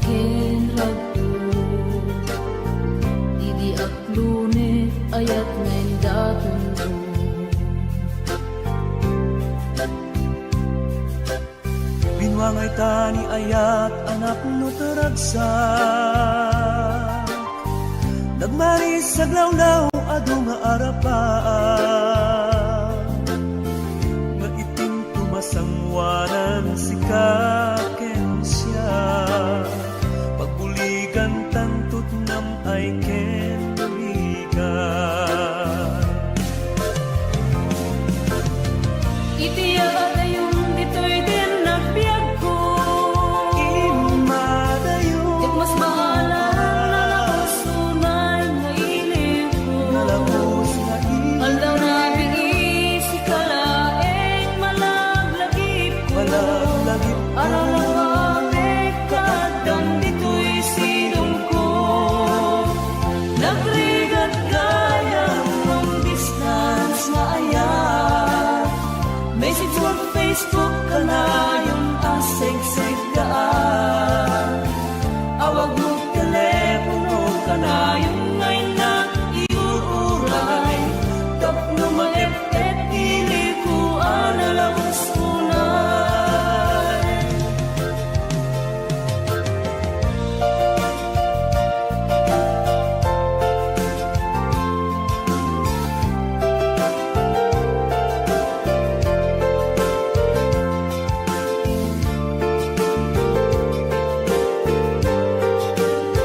ken ragto. Idi aklune ayat ngayon daton mo. Binwangay tani ayat anak no taragsak. Nagmaris sa glawlaw adu nga arapaan. Maitim tumasangwanan si kaken siya. Pagbuligan tantut nam ay ken buligan. Itiya dayon ditoy din nagbiag ko. Imadayon Ket mas maalam na nakusunay nga ilig ko. nalabos na Aldaw na bigi si kalaeng malaglagip ko. imalaglagip ko. Aralawapit kadam ditoy silong ko. Nagrigat gayang long distance nga ayat. Message mo Facebook ka na yung asig-sig kaan. Awag mo telepono ka na yung ngayon na iuuray. Tapno maep-et ili ko analawos unay.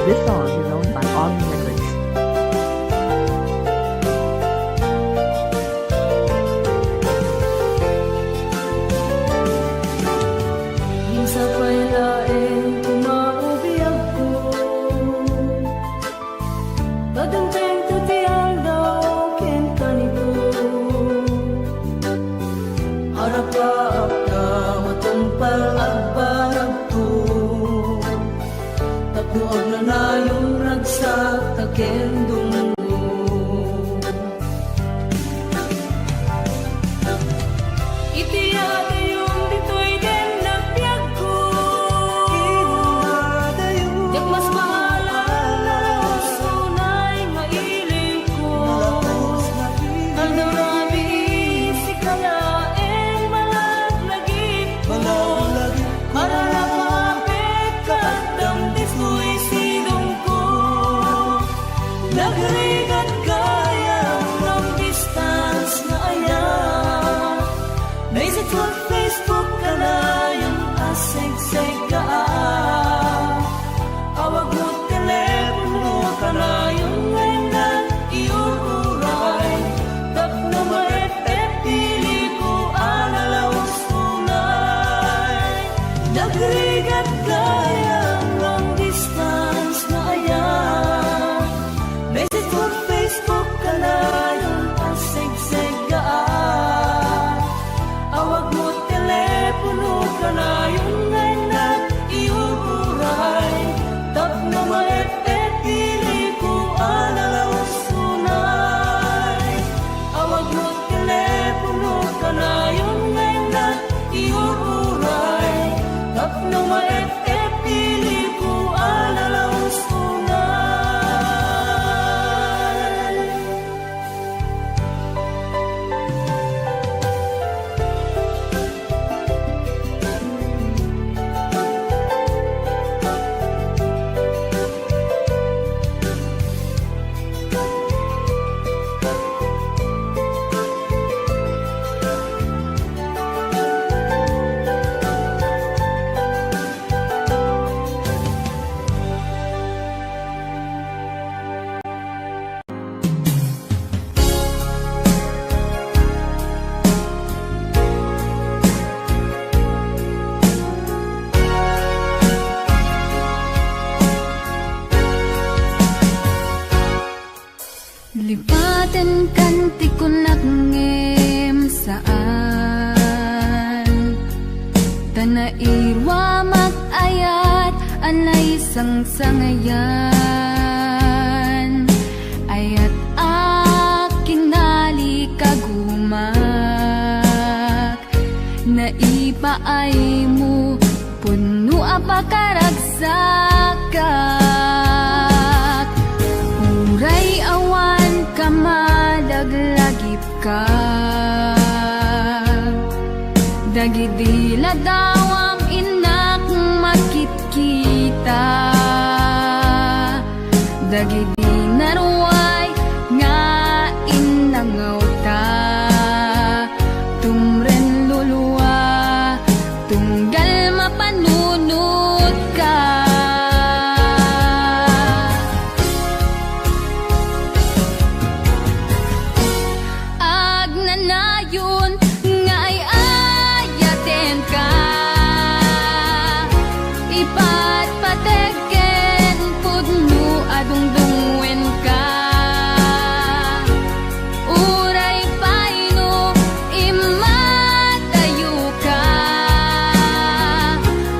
This song is owned by Augie Records. Minsan pa'y laeng kumaubiyag ko. Kadanteng tutiyang daw ken kanito. Harap-harap ka matumpal at barag to. Tapnood na na yung ragsak taken dungo. Itiyada yung ditoy din nagbiag ko. Imadayon Yak mas maalam na sunay nga ilig ko. nalabos na Aldaw na bigi si kalaeng malaglagip ko. imalaglagip ko. Aralawapit kadam ditoy silong ko. Nagrigat gayang long distance nga ayat. Message mo Facebook ka na yung asig-sig kaan. Awag mo telepono ka na yung ngayon na iuuray. Tapno maep-et pili ko analawos unay. Nagrigat gayang long distance na ayat. Message mo Facebook ka na yung asig-sig kaan. Awag mo telepono ka na yung ngayon na iuuray. Tapno maep-et pili ko analawos unay. Awag mo telepono ka na yung ngayon na iuuray. Tapno maep-et pili ko analawos unay. Lipaten kanti ko nagngem saan Tanairwa mag-ayat anay sang-sangayan Ayat aking nalikagumak Naipaay mo puno apakaragsak dagat. Uray awan ka malaglagip ka, dagidila dawam inak makitkita, dagidi naruay nga inangaw ta, tumren luluwa tunggal mapanunod ka. Agnanayon nga ay ayaten ka, ipatpateken pudno adungdungwen ka. Uray paino imatayo ka,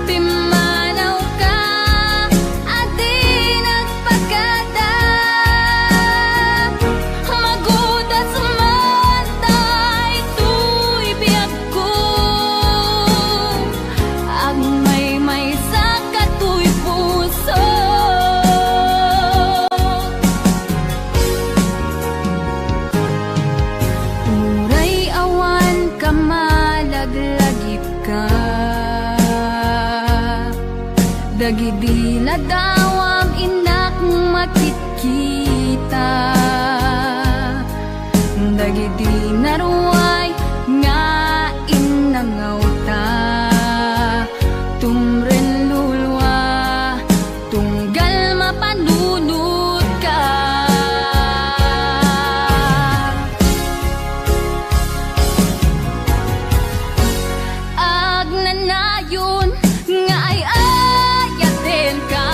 pimanaw ka adi nagpagada, magudas man tay tuy biag ko, ang may sa katuy puso. Uray awan ka malaglagip ka, dagidila dawam inak makitkita, dagidi naruay nga inangaw ta, tumren lulwa tunggal mapanunod ka. Agnanayon nga ay ayaten ka,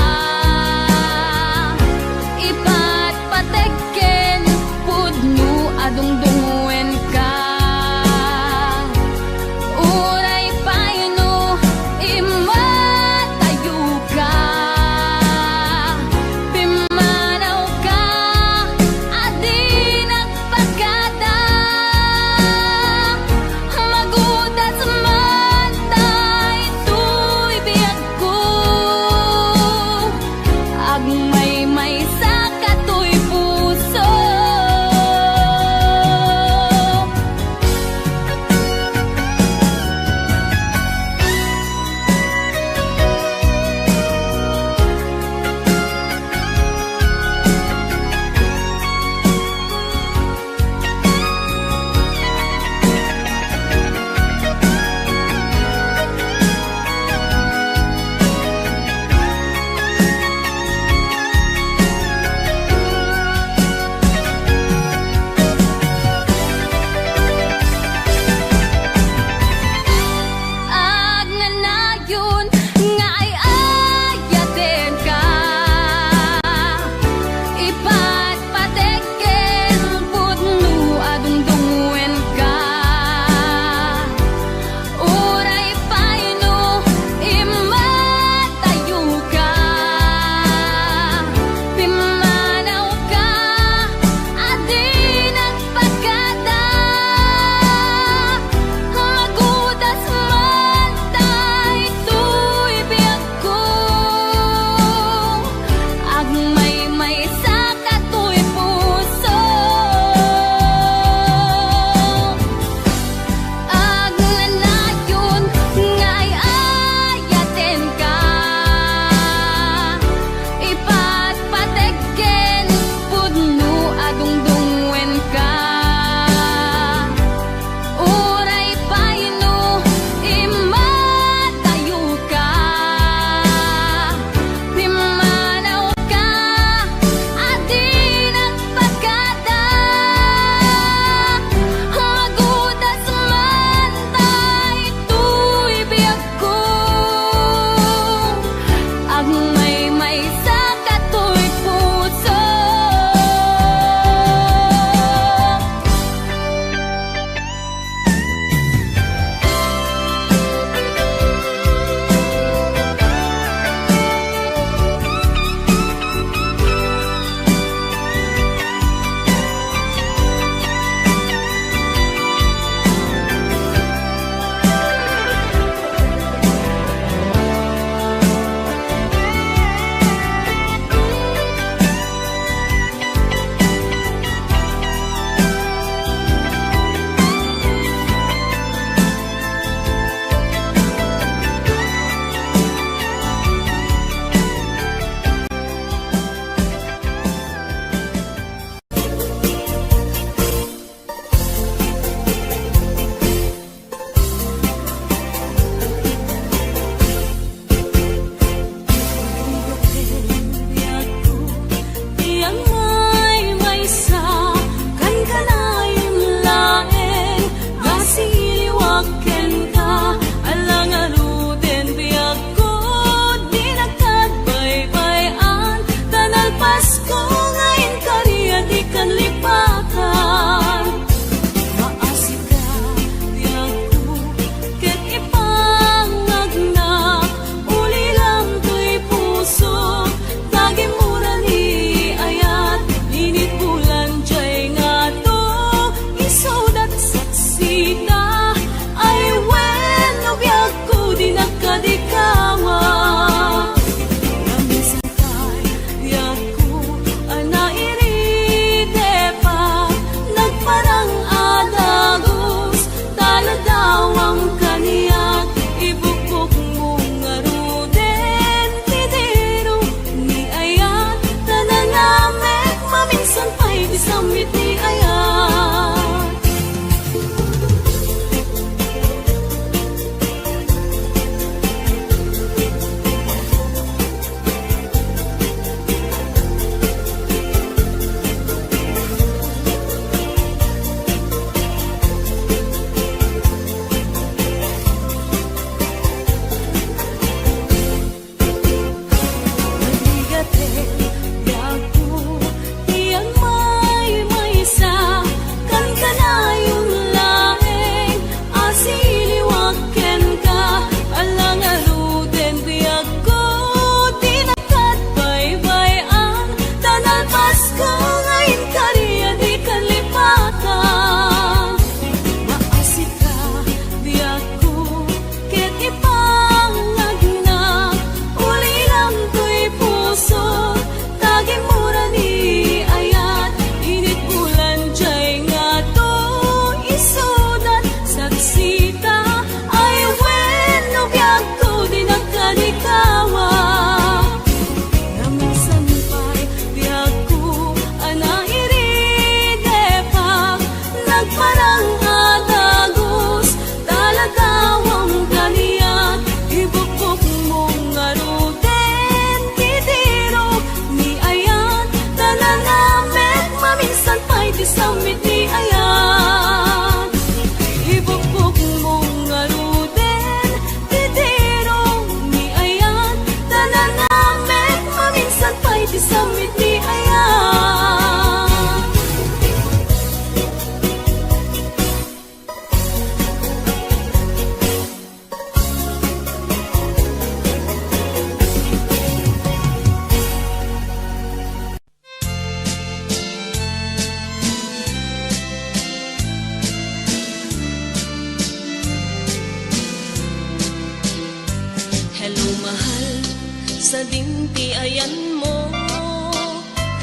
sa dinti ayan mo,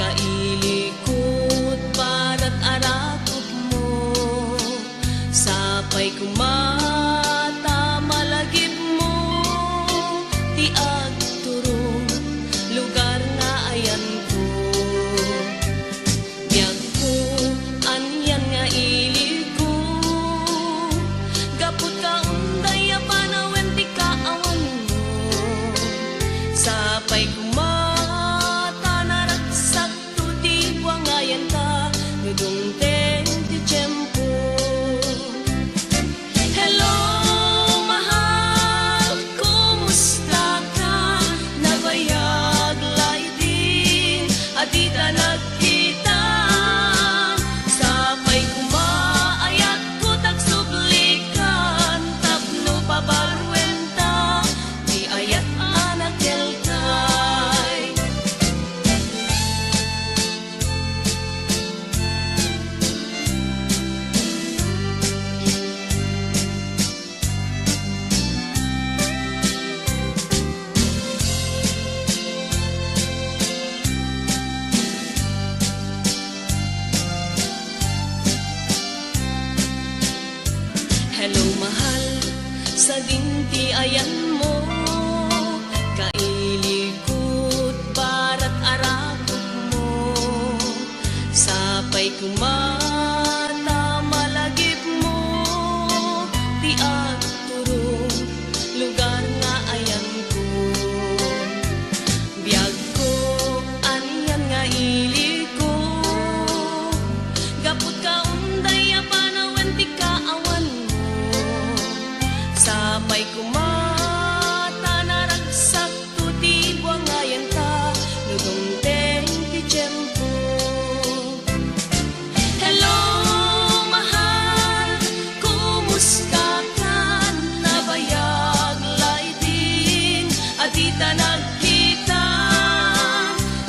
kailikot para't arakot mo, sapay kumata malagip mo, ti agturong lugar nga ayan ko. Biyag ko anyan nga ili ko, gapot ka unday panawen ti kaawan mo, sapay kumata naragsak to di buangayan ta, nudong ten ti tiyempo. Hello, mahal, kumusta ka? Nabayag laydin, at di ta nagkita. Sapay kumaayat ko tagsublikan, tapno pabarwenta, di ayat anak kelkay. Hello mahal, sa dinti ayan mo, kailikot barat arakot mo, sapay kumata malagip mo, ti agturong lugar nga ayan ko. Biyag ko anyan nga ili ko, gapot ka unday panawen ti kaawan mo, sapay kumata naragsak to di buangayan ta, nudong ten ti tiyempo. Hello, mahal, kumusta ka? Nabayag laydin, at di ta nagkita.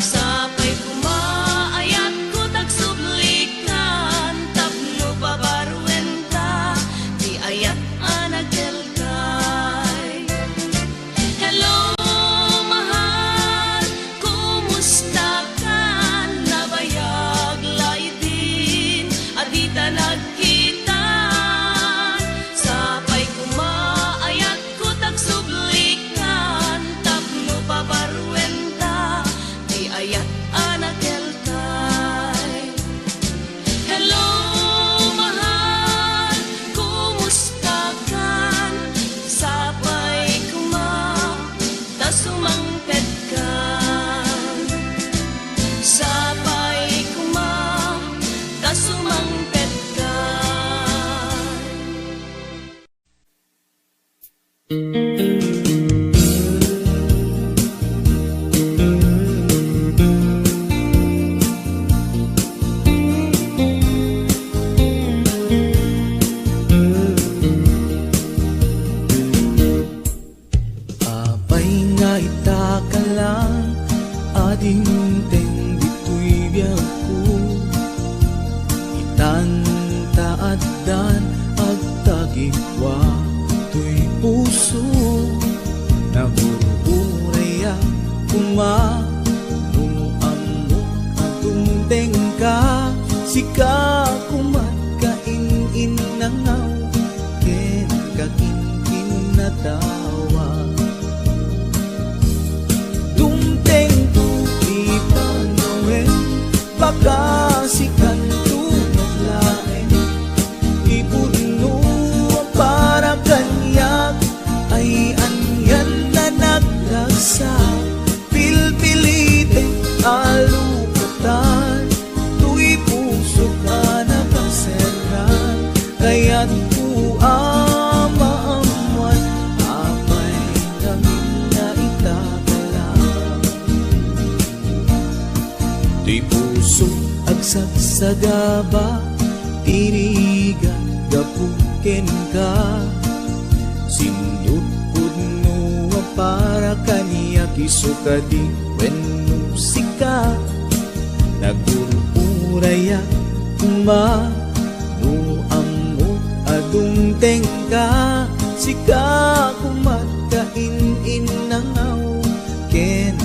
Sapay kumaayat ko tagsublikan, tapno pabarwenta, di ayat anak kelkay. Hello, mahal, kumusta ka? Nabayag laydin, at di ta nagkita. Sapay kumaayat ko tagsublikan, tapno pabarwenta, di ayat anak kelkay. Hello, mahal, kumusta ka? Sapay kumata sumangpet ka, sapay kumata sumangpet ka. Apay nga itaka lang, ading teng dito'y biyag ko. Itanta at dan, agtagikwa, to'y puso. Nabuburaya, kumanuamok, atong tengka, sika kumat kain-in nangaw, ken kakin-kin na tawa. Dumteng tu di panawen, pagkasikan tu naglaen, ipuno ang para kanyak, ay anyan na naglagsak, pilpilite alukatan, tu'y puso ka na paseran, kaya't ku amaamuan, apay kami na itakalang. Tuy puso agsagsagaba, tirigan gapuken ka, sindut pudno para kaniya kisukadi wenno sika, nagururaya kuma no amo adung tengka, sika kumat kain-in nangaw, ken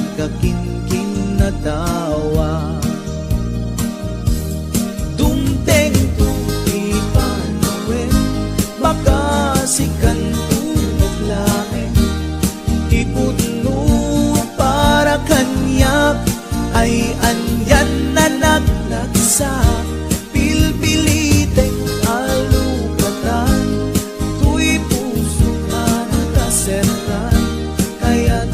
tawa. Dumteng tuti panawin, makasikan tulad lain. Ipudno para kanyak, ay anyan na naglagsak. Pilpiliting alukatan, tuy puso ka nakasertan. Kaya't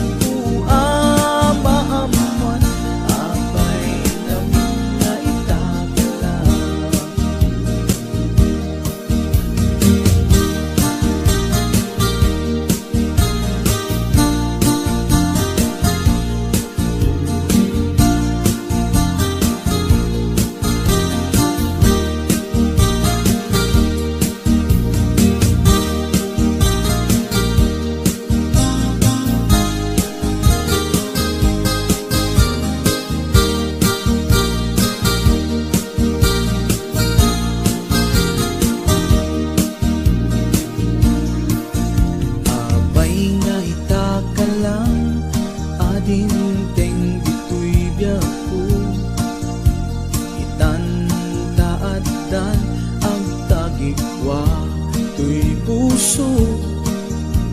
maamuan, abay namin na itagalan. Abay nga itakalang, adinteng dito'y biyako. Itantaaddan ang tagikwa, to'y puso.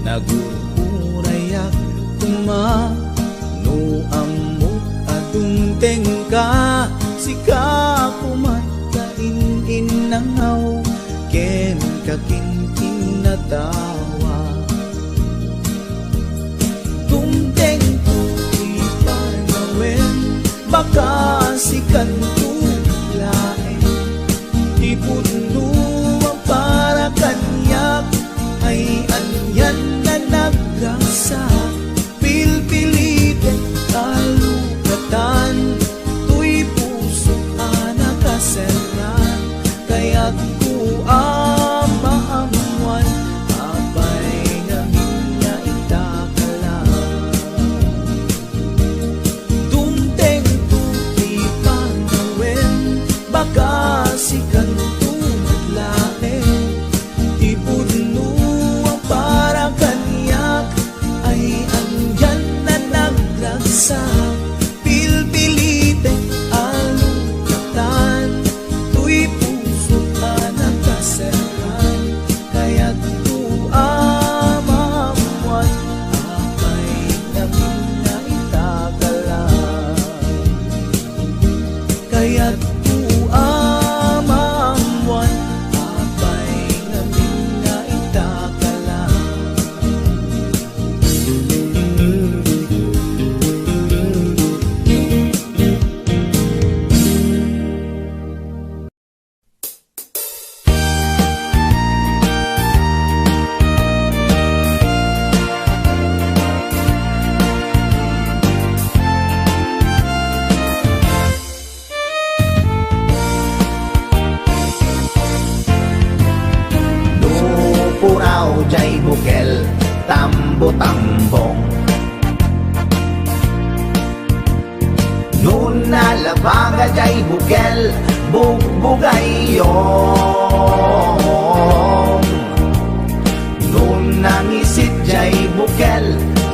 Nagururayak kumano amok adungteng ka. Sika kumatain inangaw, ken kakinting na tawa. Dumteng tuti panawin, makasikan tulain. Ipudno ang para kanyak, ay anyan na nagragsak. Pilpilitin kalugatan, tuy puso nakaserran. Kaya't maamuan, abay namin na itakalan. Dumteng tuti panawin, makasikan tulad lain. Ipudno ang para kanyak, ay andyan na naglagsak. Pilpilitin alukatan, tuy puso ka nakaserran. Kaya't maamuan, abay namin na itagalan. Kaya't maamuan, abay namin na itagalan. Nupuraw jay bukel, tambo-tambong. Nun nalabaga jay bukel, bugbugayong. Nun nangisit jay bukel,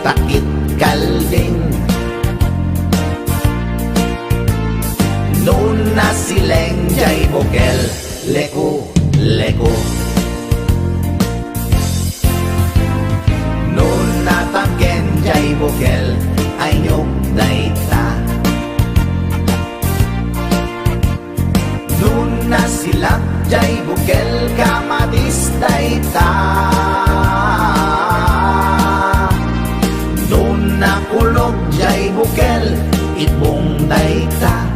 takit kalding. Nun nasileng jay bukel, leku-leku. Nun natangken jay bukel, ay nyog dayta. Nun nasilak jay bukel, kamatis dayta. Nun nakulog jay bukel, itbong dayta.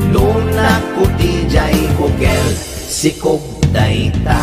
Nun nakuti jay bukel, sikog dayta.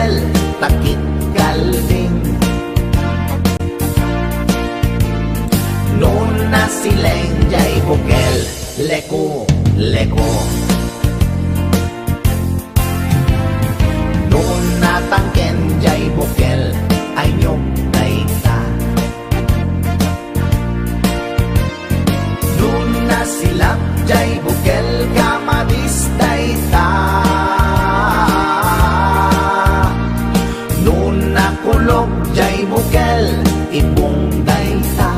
bukel, takit kalbing. Noon na sileng jay bukel, leko, leko. Noon na tangken jay bukel, ay nyok daita. Noon na silap jay bukel, kamadis daita. Noon na kulog jay bukel, ipong daita.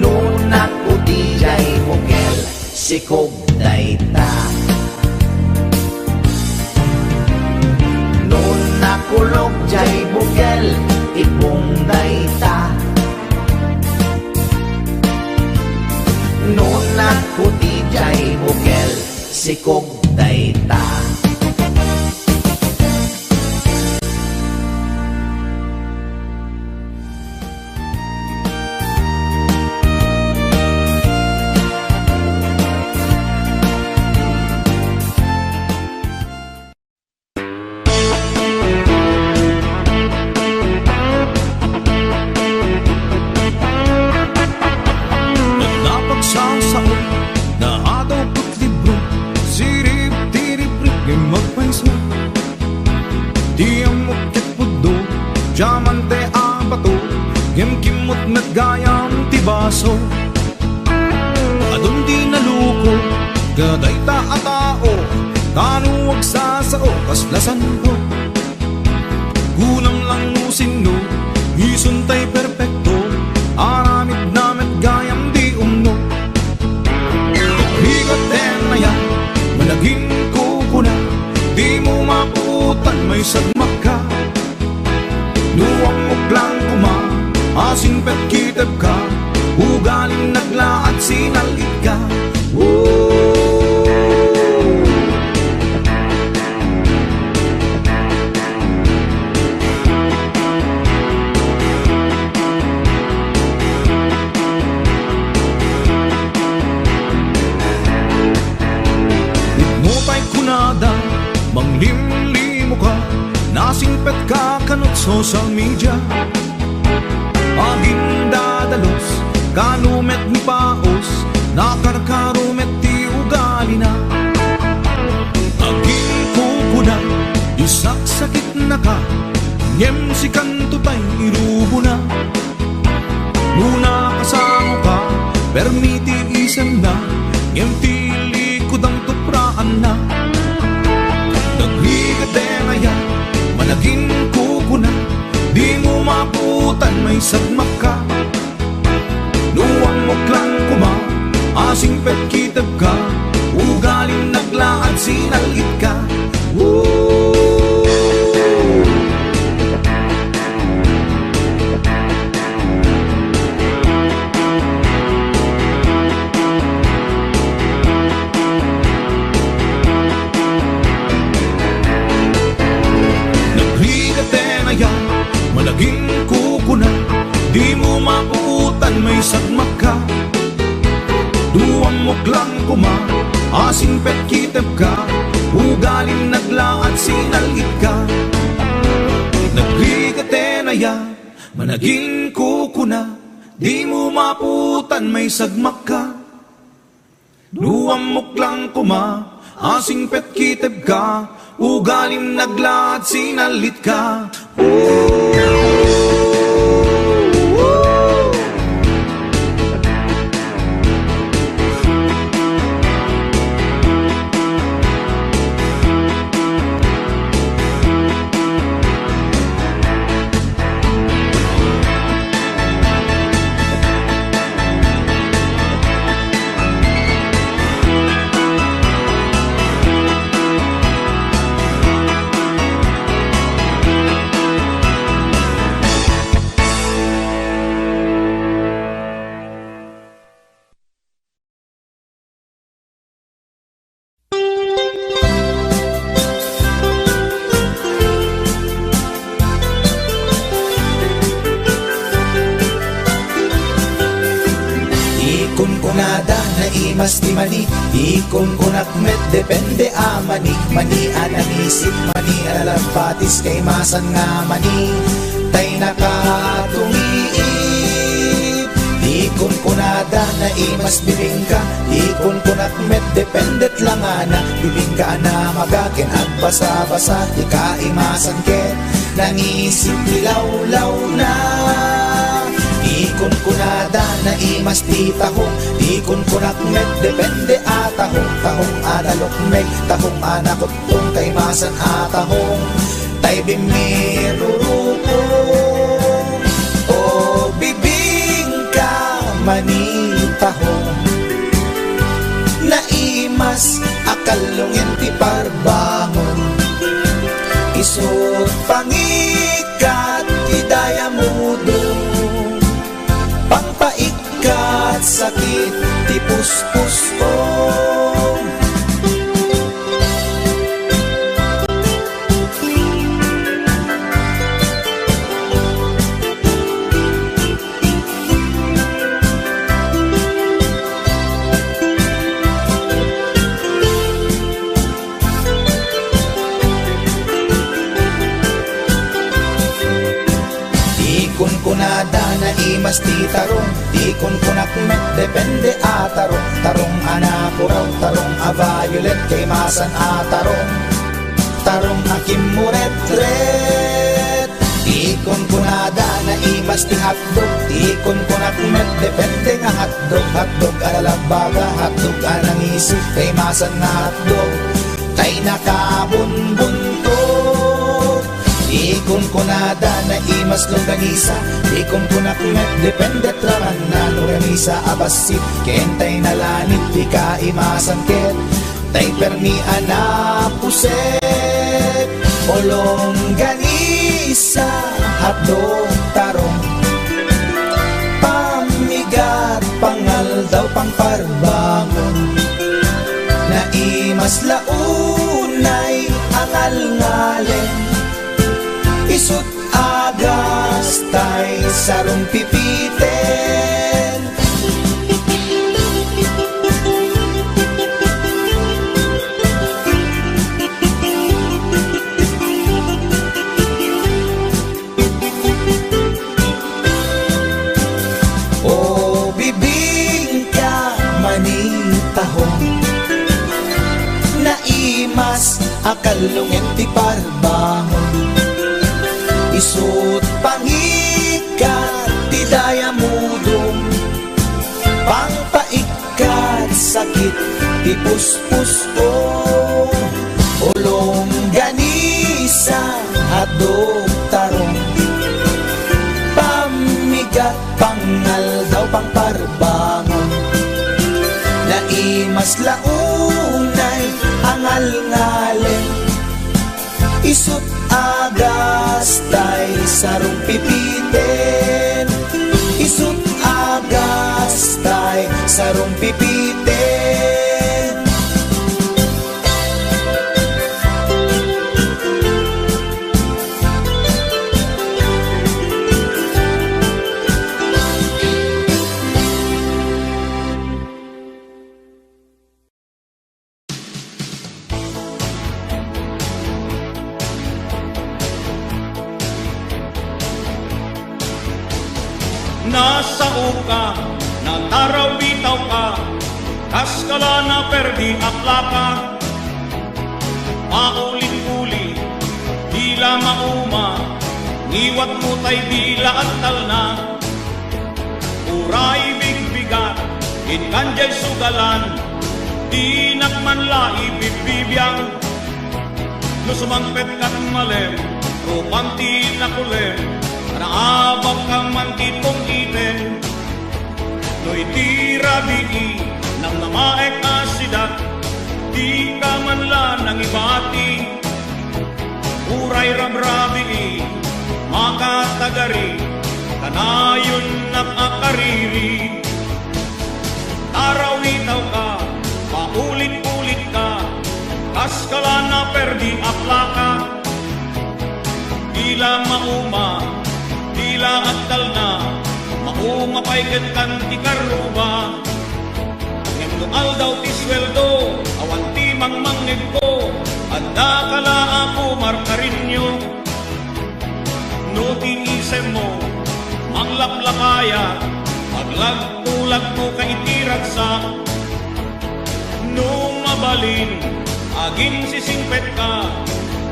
Noon na puti jay bukel, sikog daita. Noon na kulog jay bukel, ipong daita. Noon na puti jay bukel, sikog daita. Napagsasao na ataw ko't libro, sirip-tirip-rip nga'y magpansa. Di ang mukit pudo, diamante abato, nga'y kimot nagayam tibaso. Adun di naluko, gaday ta atao, tanuwag sasao, kaslasan ko. Gunam lang usin no, isuntay perpekto, aramid namet gayam di umno. Higat na yan, managing kukuna, di mo maputan may sagmak ka. Nuwang muklang kuma, asing pet kitag ka, ugaling naglaat sinalit ka. Nupay kunada, manglimlimo ka, nasingpet ka kanot social media. Aging dadalos, kanumet ni paos, nakarkarumet ti ugali na. Aging kukuna, isaksakit na ka, ngem si kantutay irubo na. Nuna kasamo ka, permiti isang na, ngem tili kudang tupraan na. Nagligate na yan, managing kukuna, di mo maputan may sagmak ka. Nuwang muklang kuma, asing pet kitag ka, ugaling naglaat sinalit ka. Nagligate na yan, malaging kukuna, di mo maputan may sagmak ka. Duwang muklang kuma, asing pet kitag ka, ugaling naglaat sinalit ka. Nagligate na yan, managing kukuna, di mo maputan may sagmak ka. Duwang muklang kuma, asing pet kitag ka, ugaling naglaat sinalit ka. imas di mani, ikon kunak met depende mani, mani anang isip mani alalabatis kay masan nga mani, tay nakatumiip. Ikon kunada na imas bibingka, ikon kunak met dependet lang ana, bibingka na magakin at basa-basa, di ka imasan ket nangisip dilawlaw na. Ikon kunada na imas di tahong, ikon kunak met depende atahong, tahong adalok meg, tahong anakotong kay masan atahong, tay bimirurukong o bibingka manitahong, naimas akalungin ti parbangon, isot pangikat ti dayamudong, pangpaikat sakit ti puspusong. Ikon kunada na imas ti tarong, ikon kunak met depende atarong, tarong anakuraw, tarong violet kay masan atarong, tarong akim muret-ret. Ikon kunada na imas ti hotdog, ikon kunak met depende nga hotdog, hotdog alalabaga, hotdog anang isip kay masan nga hotdog, tay nakabunbuntot. Ikon kunada na imas longganisa, ikon kunak met depende traman na longganisa abasit, kentay nalanit di ka imasan ket, tay permi anapuset. O longganisa hotdog tarong, pamigat pangal daw pangparbangon, na imas launay angal-ngalen, isut agas tay sarong pipiten. O bibingka manitahong, naimas akalungin ti parbangon, isut pangikat ti dayamudong, pangpaikat sakit ti puspusong. O longganisa hotdog tarong, pamigat pangal daw pangparbangon, naimas launay angal-ngalen, isut agas tay sarong pipiten, isut agas tay sarong pipiten. Nasa uka, nataraw bitaw ka, kaskala na perdi akla ka. Maulit-ulit, dila mauma, ngiwat mo tay dila at talna. Uray bigbigat, inkanjay sugalan, di nakmanla ibibibiyang. No sumangpet kat malem, rupanti na kulem, naabag kang mantitong iten. No'y di rabii nang namaek asidat, di ka manla nang ibati. Uray rabrabii, makatagari, kanayon nakakariri. Arawitaw ka, paulit-ulit ka, kaskala na perdi akla ka. Dila mauma, dila aktal na, mauma pa'y kentan ti karuba. Ngem Nual daw ti sweldo, awan ti mangmangeg ko, at dakala ako markarinyo. No ti isem mo, manglaplakaya, maglag-ulag mo kay tiragsa. No mabalin, aging sisingpet ka,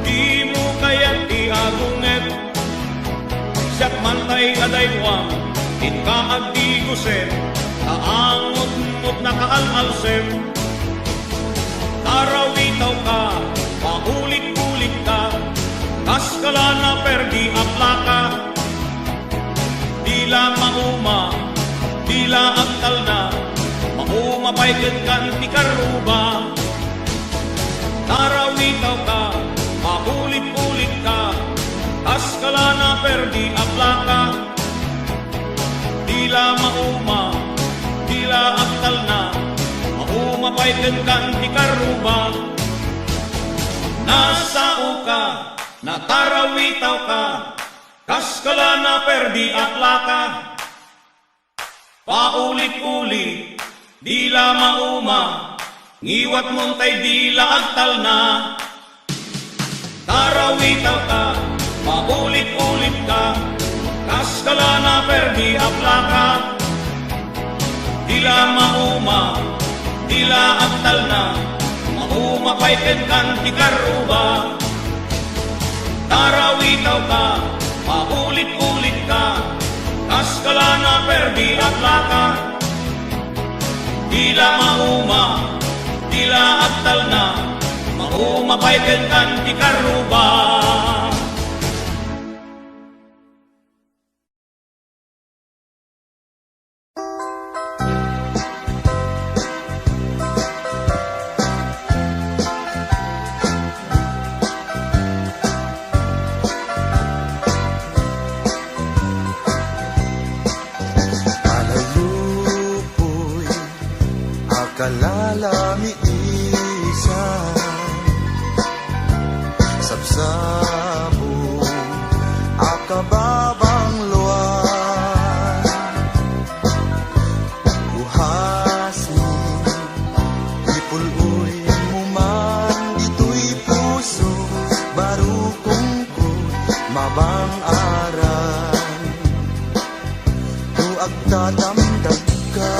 di mo kaya ti agunget. Siyak mantay adaywang, inka agdigusen, kaangot-ngot na kaalalsem. Tarawitaw ka, paulit-ulit ka, kaskala na perdi aplaka. Dila mauma, dila agtal na, mauma pa'y kan ti karuba. Tarawitaw ka, paulit-ulit ka, kaskala na perdi aplaka. Dila mauma, dila aktal na, mauma pa'y kan ti karuba. Nasao ka, natarawitaw ka, kaskala na perdi aplaka. Paulit-ulit, dila mauma, ngiwat muntay dila agtal na. Tarawitaw ka, paulit-ulit ka, kaskala na perdi aplaka. Dila mauma, dila agtal na, mauma pa'y kan ti karuba. Tarawitaw ka, paulit-ulit ka, kaskala na perdi aplaka. Dila mauma, dila agtal na, mauma pa'y kan ti karuba. Kalalami isan Sabsabo Akababang luan Buhasni Ipuluy muman Dito'y puso Barukungkot Mabang aran Tuag tatamdag ka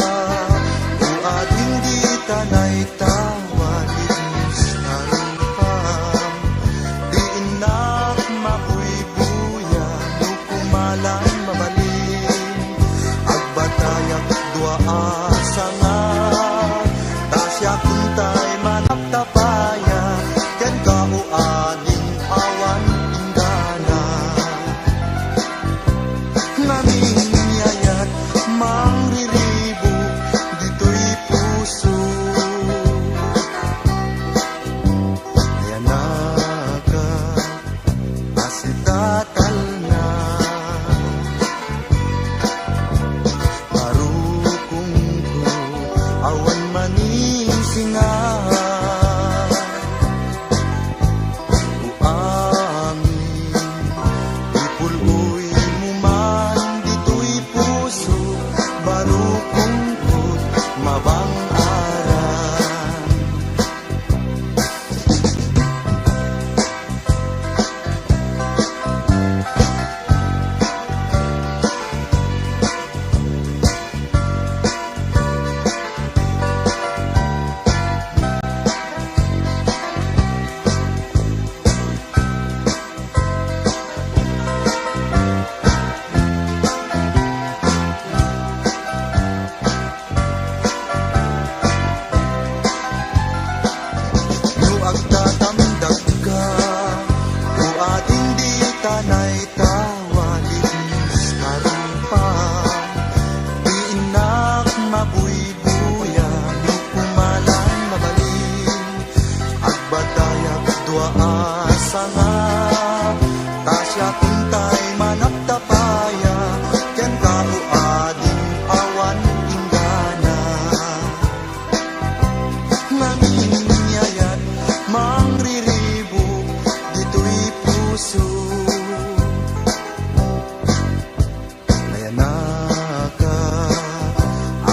tanay tawalis na rupam Di inak mabuy-buya No kumalan mabalin Agbatayak dua asa nga Tasya kuntay manaptapaya Ken kauading awan inggana Naming yayat mangriribo Dito'y puso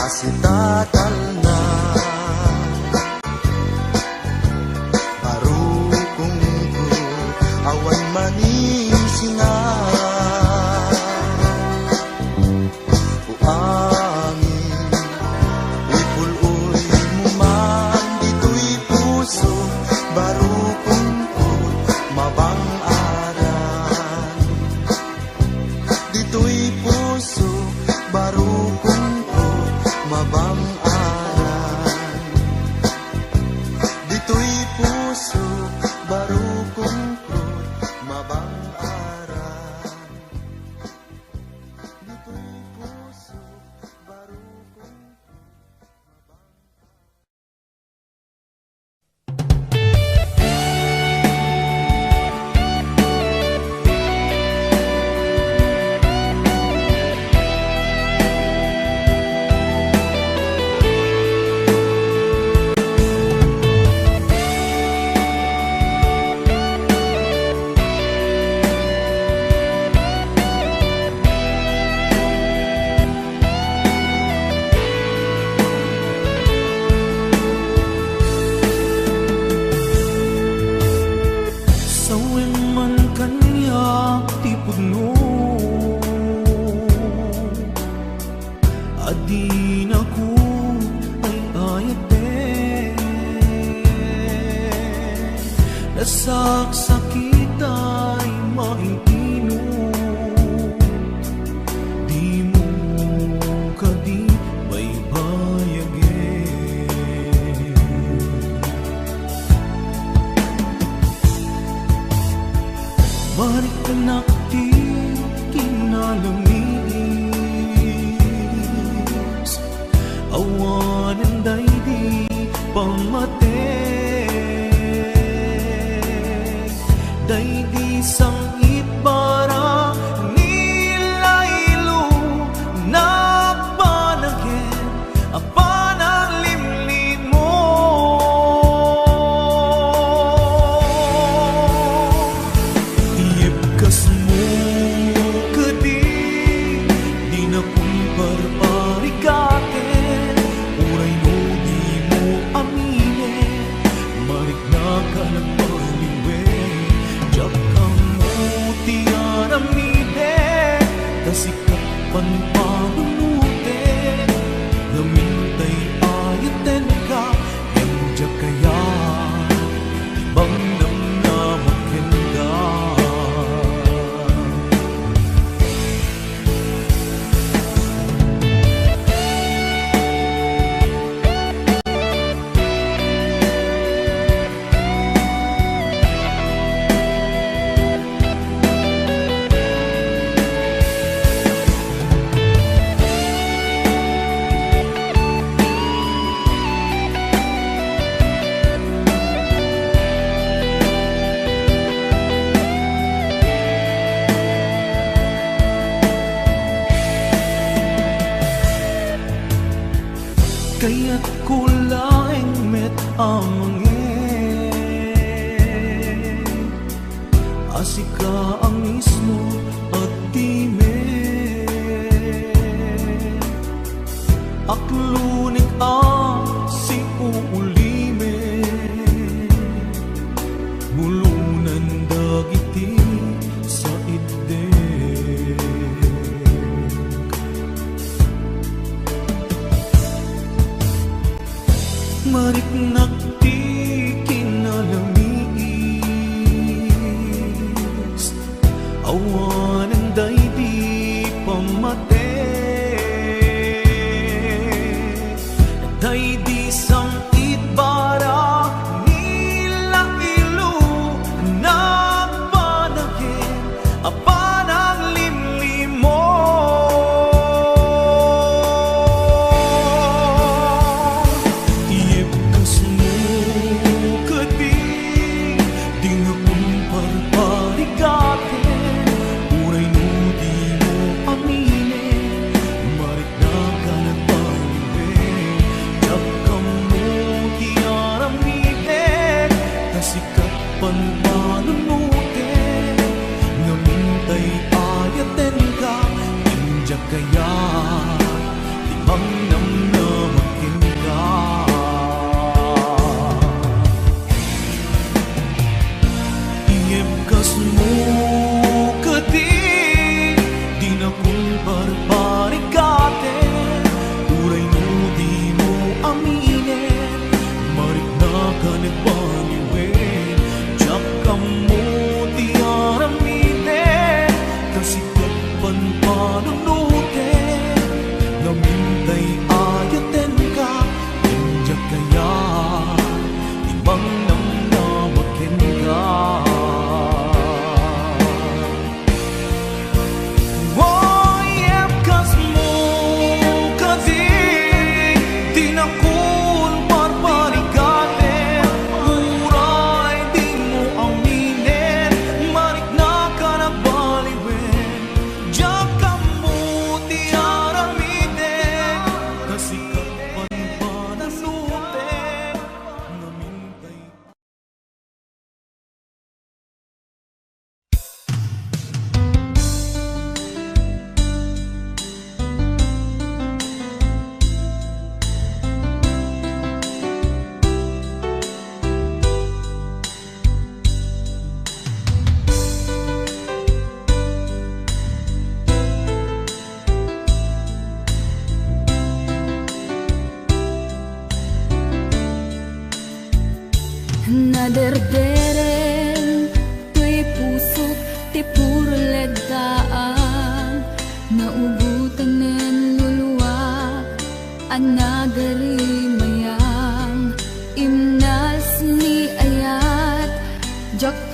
Asitatal na manisina uangin ipuloy mo man dito'y puso baro kungkot mabang-aran dito'y puso baro kungkot mabang-aran dito'y puso baro kungkot mabang-aran dito'y puso baro kungkot Sawen man kanya ti pudno adin ako ay ayate nasaksakit ay maitino di mo kadi may bayagin Marik anak ti kinalamis awanan day di pamate day di sangit para nilaylo nagpanagin apan ang limlit mo Iyepkas mo kadi di na kumparparikaten uray no di mo amine marik na ka nagpaliwe jak ang mutian amide kasikat panpanunute gamintay ayaten ka yang jak kaya ibang namnamakin ka Kaya't kulaing met amangin Asika ang mismo at di met Aklunik ang si uulime Mulunan dagiti sa idde Marik nakti kinalamis awanan day di pamate day di sangit bara nila ilo nagpanagin apan ang limlim mo Iyepkas mo kadi di nga kumparparikaten uray no di mo amine marik na ka nagpaliwe jak ang mutian amide kasikat panpanunute ngamintay ayaten ka injak kaya limang namnamakin ka Iyepkas mo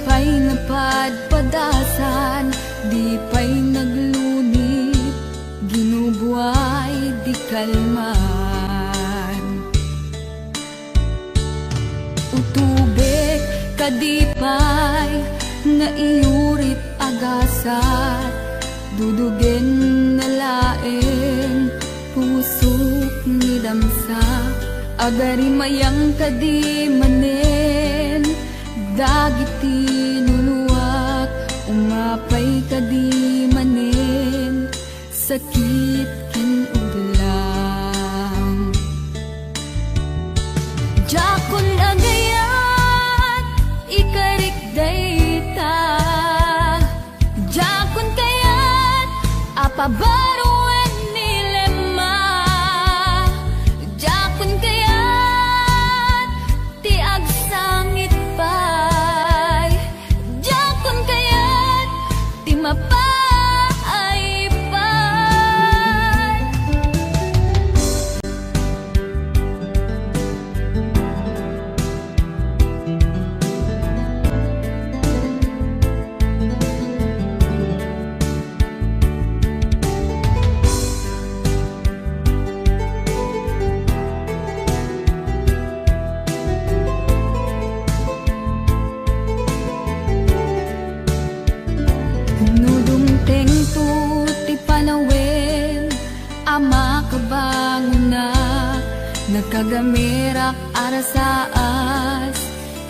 pa'y napadpadasan, di pa'y naglunit, ginubuhay di kalman. Utubek kadipay nga iurit agasat, dudugen na laeng pusok ni damsa. Agari mayang kadi manen, dagiti nuluak, umapay kadi manen, sakit ken uglang. Jakon agayat, ikarik dayta, jakon kayat, apabaruan nilema, jakon kayat, ti agsangit pay, jakon kayat, ti mapay pay. Nudumteng tu ti panawen, ama kabangunak, nagkagamirak arasaas,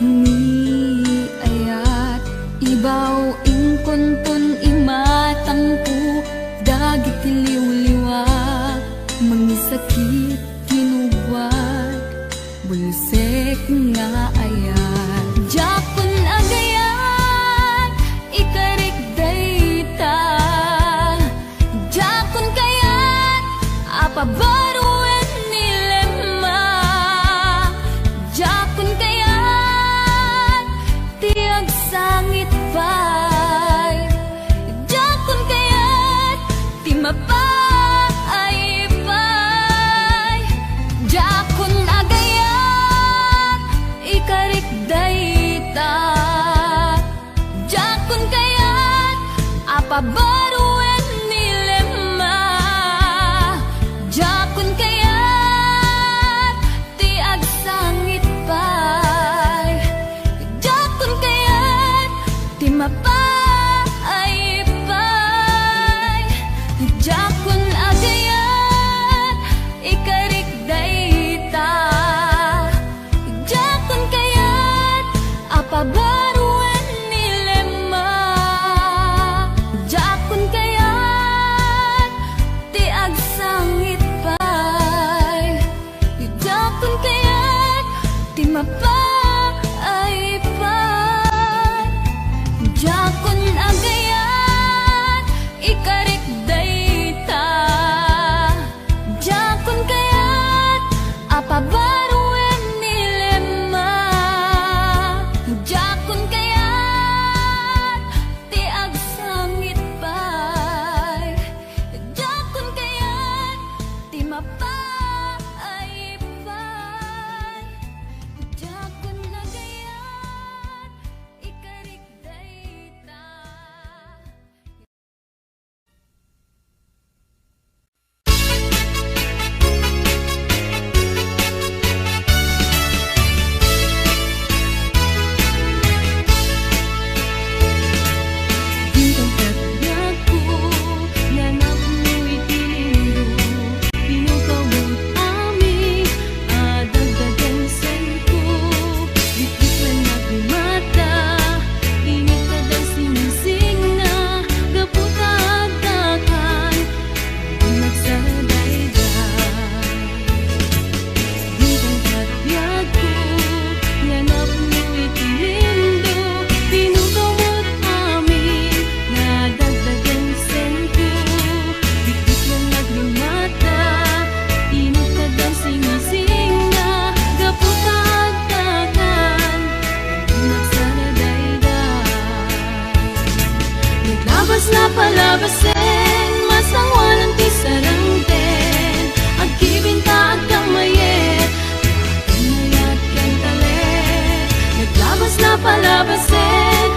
ni ayat, ibaw ingkontun imatangku, dagit liwliwak, mangisakit kinubwat, bulsek nga ayat. Jakon agayat, ikarik dayta, jakon kayat, apabaruan nilema, jakon kayat, tiag sangit pay, jakon kayat, ti mapay pay. Jakon agayat, ikarik dayta, jakon kayat, apabaruan nilema, jakon kayat, ti agsangit pay, jakon kayat, ti mapay pay. Jakon agayat, ikarik dayta, jakon kayat, apabaruan nilema, jakon kayat, ti agsangit pay, jakon kayat, ti mapay pay. Jakon agayat, ikarik dayta, jakon kayat, apabaruan nilema, jakon kayat, ti agsangit pay, jakon kayat, ti mapay pay. Jakon agayat, ikarik dayta. Bintang kagyaku, nanap mo itilindo, pinukawot amin, adagdagan sa'yo. Bitbit na nagmata, init ka daw sinising na, kaputagdakan, magsadayday. Bintang kagyaku, nanap mo itilindo, pinukawot amin, nadagdagan sa'yo. Bitbit na nagmata, init ka daw sinising na, kaputagdakan, magsadayday. Naglabas na palabasin, masang walang tisarangten, agkibinta agkang mayet, mayat kang talit. Naglabas na palabasin,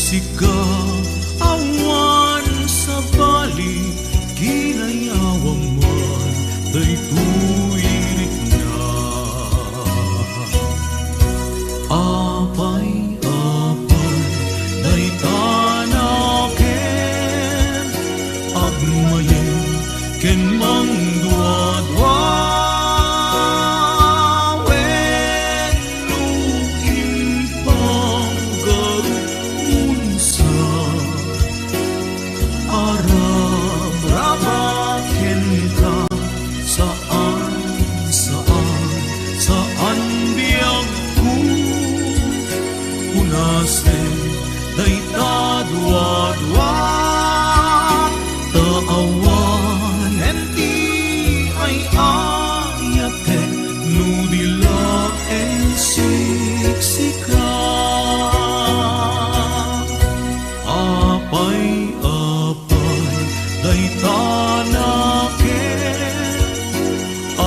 sika awan sa bali ginayawan man daytoy na apay daytanaken agmayen ken mangduadwa dua-dua taawan enti ay ayate nudila en siksika apay daytanaken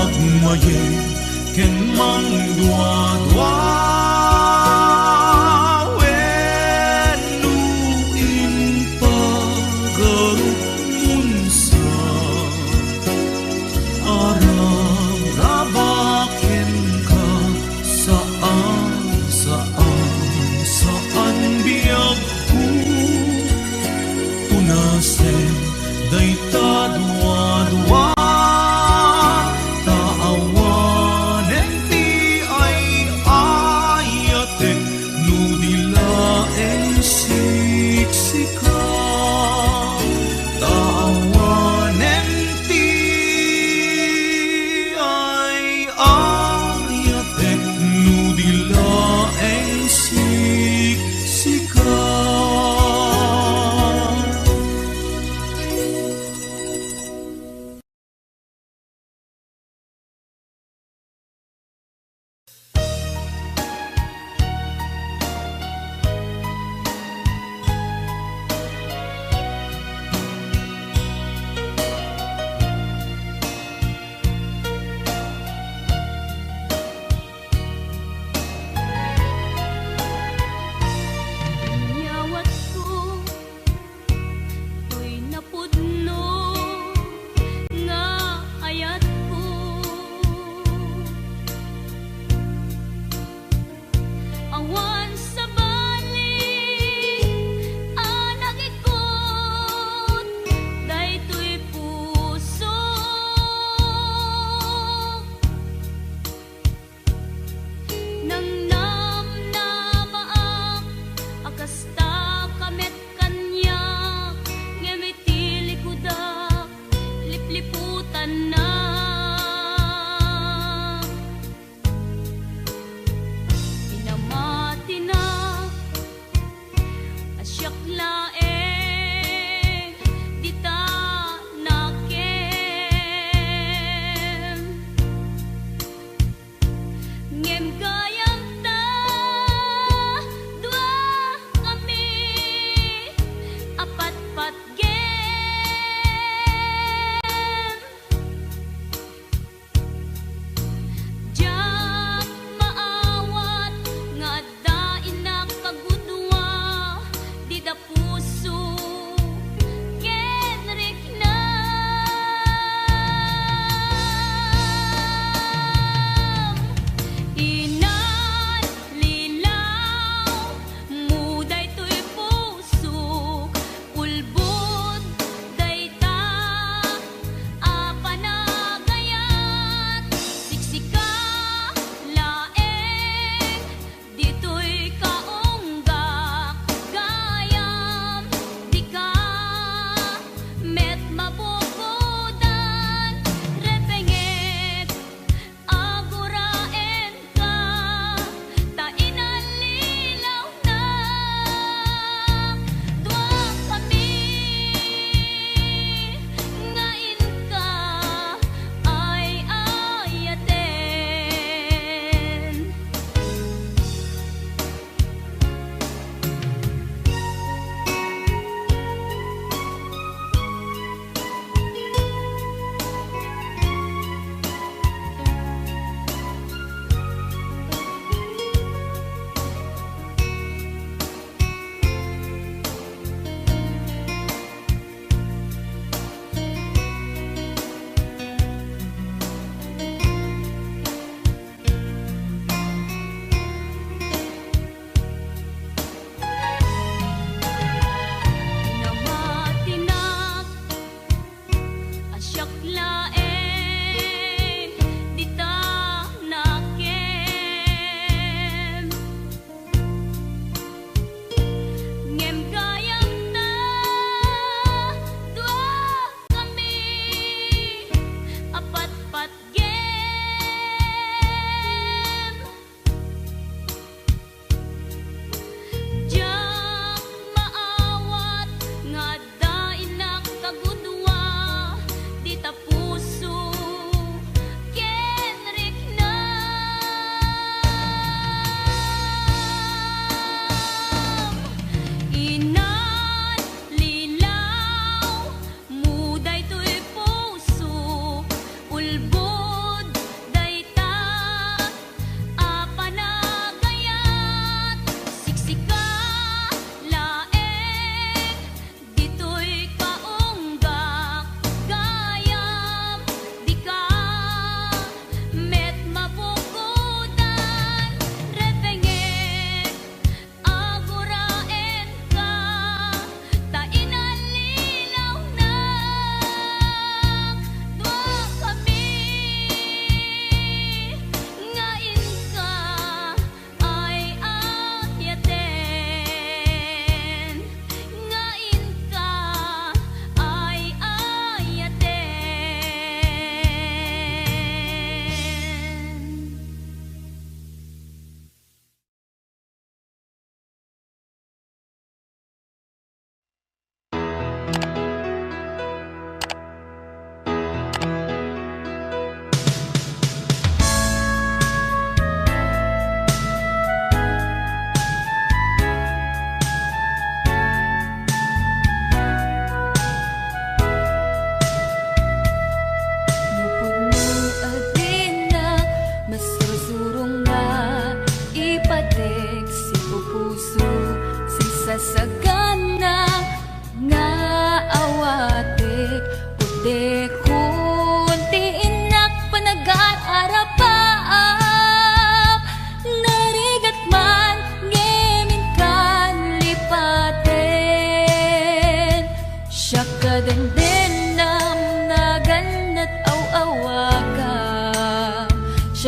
agmayen ken mangdua-dua dayta dua-dua taawan enti ay ayate nudila en siksika taawan enti ay ayate nudila en siksika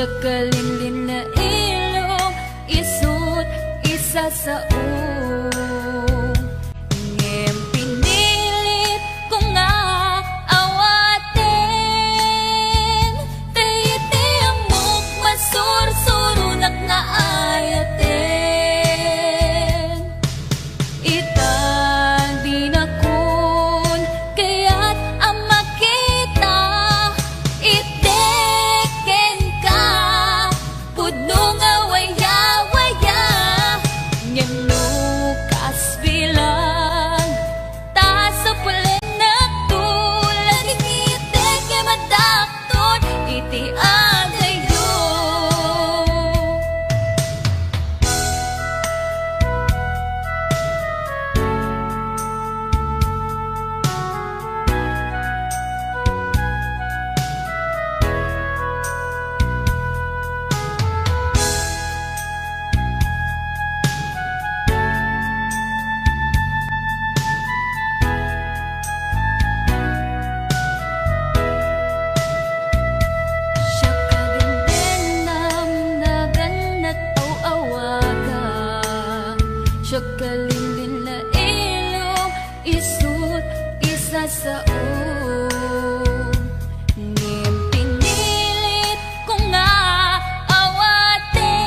siya kalinlin na ilong isut isa sa ngem pinilit ko nga awaten tayiti amok masursurunak nga ayaten itan di nakun kaya't ang makita iteken ka pudno nga waya-waya ngem lukas bilang tasa pulen na tulad iteke madakton iti agayo. Siya kadendendam na ganat awaga siya kalinlin na ilong isut isa sa ngem pinilit ko nga awaten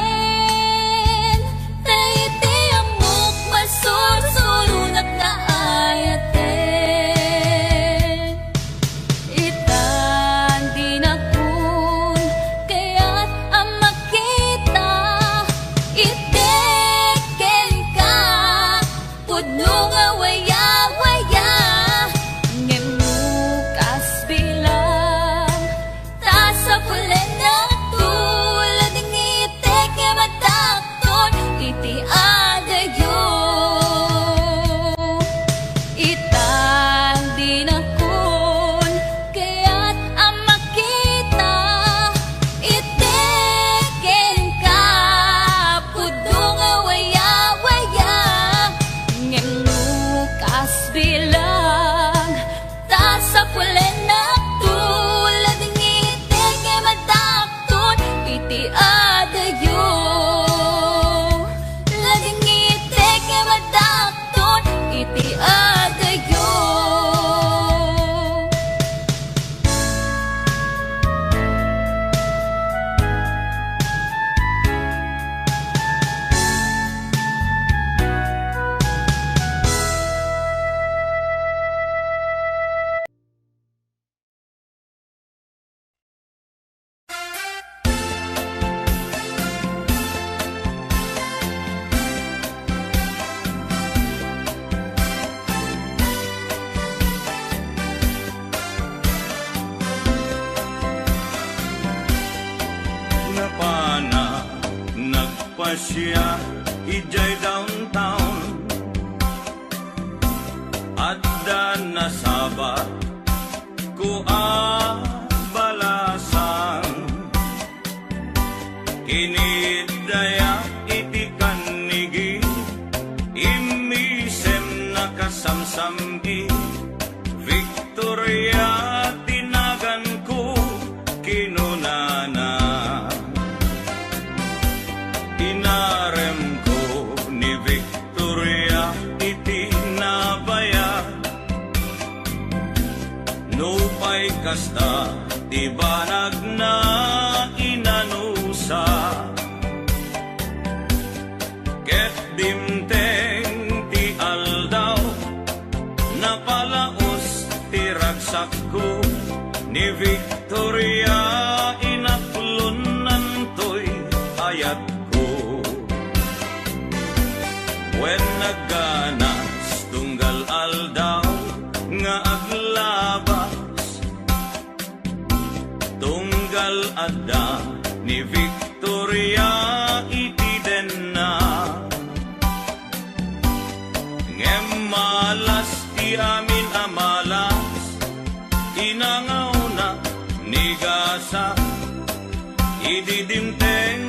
tayiti amok masursurunak na ayaten itan di nakun kaya't ang makita iteken ka pudno nga waya-waya ngem lukas bilang tasa pulen na tulad ng iteke madakton iti agayo. Itan di nakun kaya't ang makita iteken ka pudno nga waya-waya ngem lukas bilang tasa pulen na tulad ng iteke madakton iti agayo. Lading iteke madakton iti agayo. Napana nagpasya ijay downtown adda nasabat ko balasan kinidaya iti kanigi imisem nakasamsamgi Victoria tinagan ko kinunana inarem ko ni Victoria iti nabaya nupay kasta ti banag na inanusa ket dimteng ti aldaw napalaos ti ragsak ko ni Victoria inaplunan to'y ayat ko when nagganas tunggal aldaw nga aglabas tunggal adda ni Victoria iti denna ngem malas ti amin amalas inangaw na ni gasa ididimteng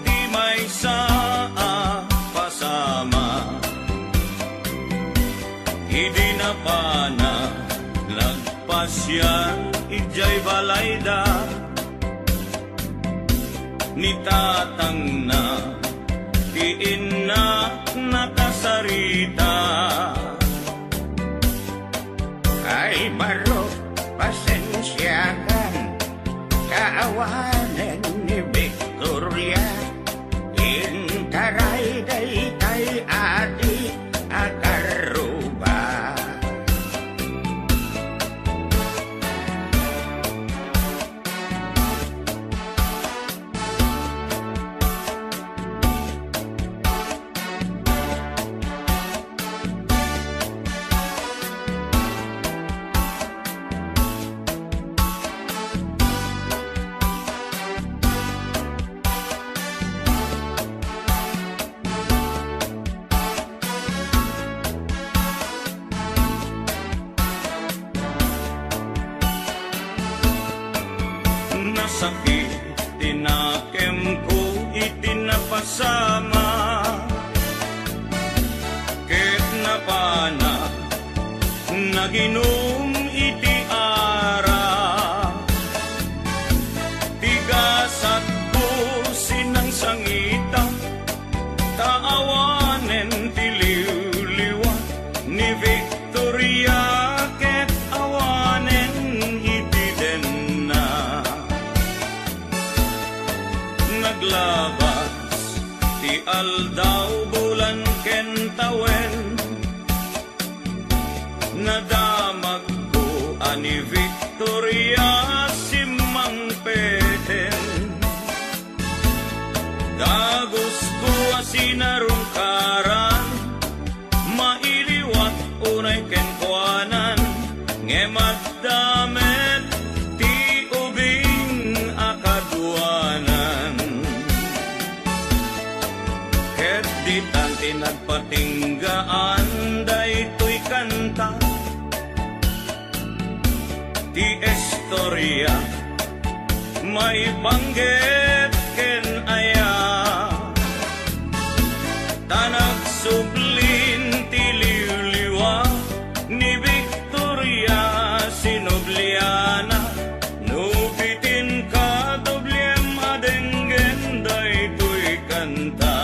ti may saa pasama idi na pana lagpas yan ijay balayda ni tatang na diin na nakasarita. Ay baro, pasensyakan, kaawanan ni Victoria. Intaray day kay adi akaruba. Nasakit, tinakem ko, itinapasama. Ket napana, naginom iti ara. Tigasat ko sinang sangita, taawanen tiliw-liwa ni Victoria. Ket awanen iti den na. Naglabas ti aldaw bulan kentawen, nadamag ko ani Victoria simang peten. Dagos ko asinarungkaran, mailiwat unay kenkwanan, ngemad damet ti ubing akaduanan. Ket di tanti nagpatinggaan, daytoy kanta ti istorya, may banggit ken aya. Tanag sublin ti liwliwa ni Victoria Sinobliana. Nubitin ka doblem adenggen, daytoy kanta.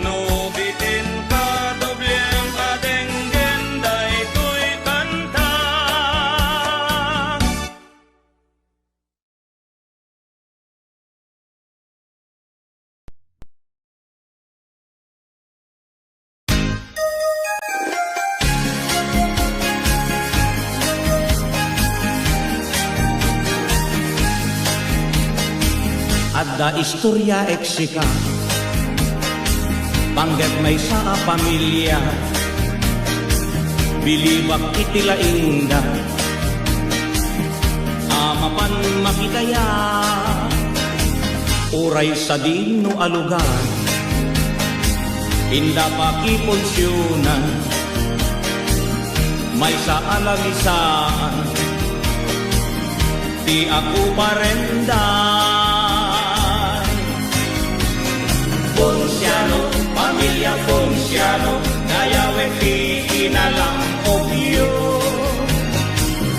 Nubitin ka doblem adenggen, daytoy kanta. Adda istorya eksika, pangget may sa pamilya, biliwak iti laingda, amapan makitaya, uray sa dino alugan, inda pakiponsyonan, may sa alamisaan, di ako parendan. Ponsiano, pamilya Ponsiano, nayawe ti inalang obyo.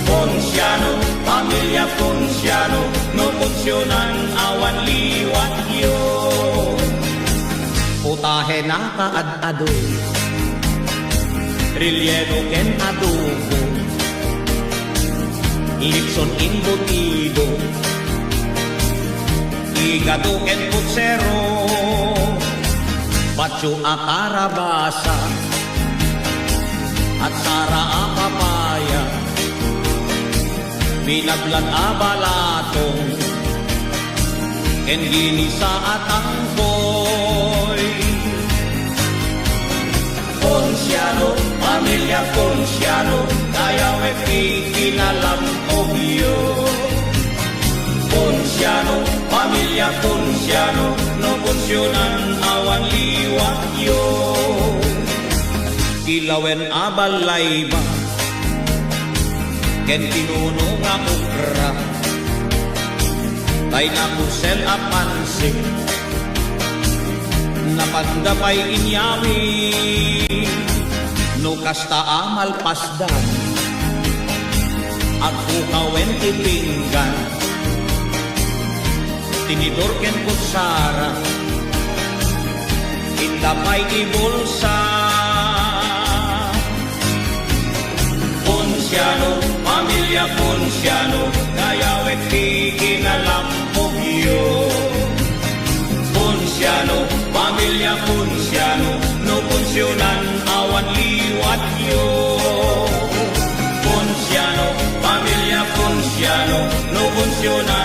Ponsiano, pamilya Ponsiano, no punsyonan awan liwat yo. Utahe na kaad-ado, rilyeno ken adobo, Lipson imbutido, igado ken putsero, Pacho akarabasa at sara apapaya, binaglan abalatong ken ginisa at angkoy. Ponsiano, pamilya Ponsiano, dayawe kinalam obyo. Ponsiano, pamilya Ponsiano, no punsyonan awan liwat yo. Kilawen abalay ba, ken pinuno nga ukra, tay na kusel apansik, napandapay inyami, no kasta amal pasdan, at ukawen tipinggan, tinidor ken kutsara, indapay ibulsa. Ponciano, pamilya Ponciano, kayawet di kinalampog yo. Ponciano, pamilya Ponciano, no punsyonan awan liwat yo. Ponciano, pamilya Ponciano, no punsyonan